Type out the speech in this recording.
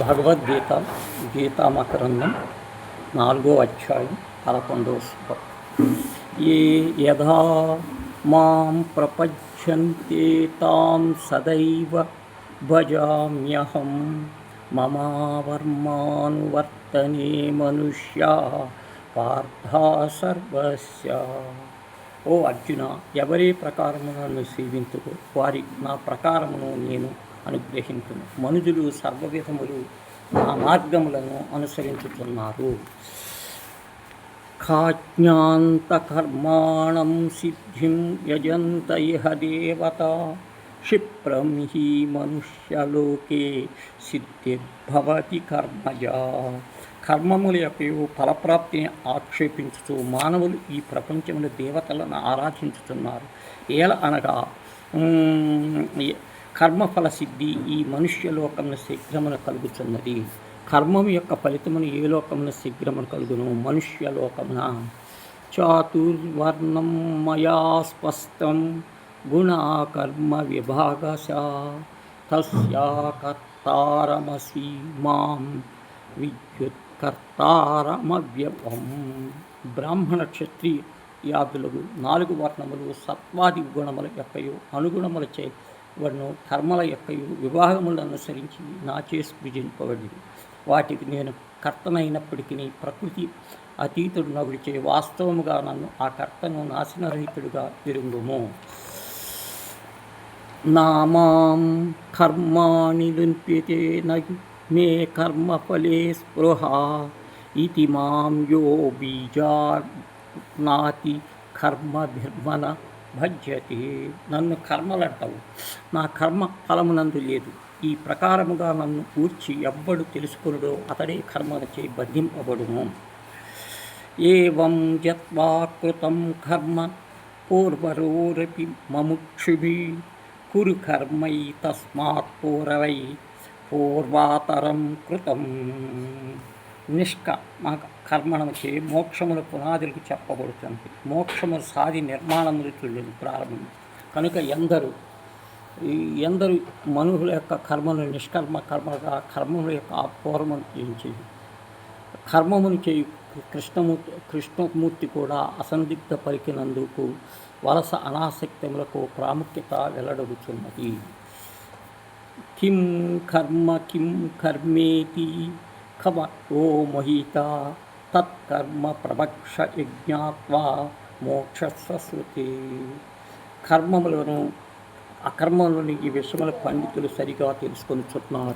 భగవద్గీత గీతామకరందం 4వ అధ్యాయం 11వ శ్లోకం. ఏ యథా మాం ప్రపద్యంతే తాం సదైవ భజామ్యహం మమావర్మానువర్తనే మనుష్యా పార్థా సర్వస్య. ఓ అర్జున, ఎవరి ప్రకారము నన్ను సేవింతుడు వారి నా ప్రకారమును నేను అనుగ్రహించును. మనుజులు సర్వవిధములు నా మార్గములను అనుసరించుతున్నారు. కాజ్ఞాంతకర్మాణం సిద్ధిం యజంత ఇహ దేవతా క్షిప్రం హి మనుష్యలోకే సిద్ధిర్భవతి కర్మజా. కర్మముల యొక్క ఫలప్రాప్తిని ఆక్షేపించుతూ మానవులు ఈ ప్రపంచంలో దేవతలను ఆరాధించుతున్నారు. ఏల అనగా కర్మఫల సిద్ధి ఈ మనుష్యలోకమున శీఘ్రమున కలుగుతున్నది. కర్మము యొక్క ఫలితమును ఏ లోకమున శీఘ్రమున కలుగును? మనుష్యలోకమున. చాతుర్వర్ణం మయా స్పష్టం గుణా కర్మ విభాగశ తస్యా కర్తారమసి మాం విద్యుత్కర్తారమవ్యవం. బ్రాహ్మణ క్షత్రియ యాదులకు 4 వర్ణములు సత్వాది గుణముల యొక్కయు అనుగుణముల చేయబడిన కర్మల యొక్కయు విభాగములను అనుసరించి నాచే సృజింపబడింది. వాటికి నేను కర్తనైనప్పటికీ ప్రకృతి అతీతుడు నగుడిచే వాస్తవముగా నన్ను ఆ కర్తను నాశనరహితుడిగా ఎరుగుము. నామాం కర్మాణి లుంప్యతే మే కర్మఫలే స్పృహ ఇతి మాం యో బీజానాతి కర్మభిర్మన భజ్యతే. నన్ను కర్మలంటావు, నా కర్మ ఫలమునందు లేదు. ఈ ప్రకారముగా నన్ను కూర్చి ఎవ్వడు తెలుసుకునుడో అతడే కర్మలచే బంధింపబడును. ఏవం జత్వా కృతం కర్మ పూర్వరోరపి మముక్షుభి కురు కర్మై తస్మాత్ పూర్వై పూర్వాతరం కృతం. కర్మణముచే మోక్షముల పునాదులకు చెప్పబడుతుంది. మోక్షములు సాధి నిర్మాణములు చుళ్ళని ప్రారంభం కనుక ఎందరు మనుషుల యొక్క కర్మను నిష్కర్మ కర్మగా కర్మముల యొక్క పూర్వమును చేయించేది. కర్మమును చేయు కృష్ణమూర్తి కూడా అసందిగ్ధ పలికినందుకు వలస అనాసక్తములకు ప్రాముఖ్యత వెల్లడగుతున్నది. కిం కర్మ కిం కర్మేతి ఖమో మోహిత తత్కర్మ ప్రవక్ష యజ్ఞాత్వా మోక్షస్య శృతే. కర్మములను అకర్మలను ఈ విషయముల పండితులు సరిగా తెలుసుకొనిచున్నారు.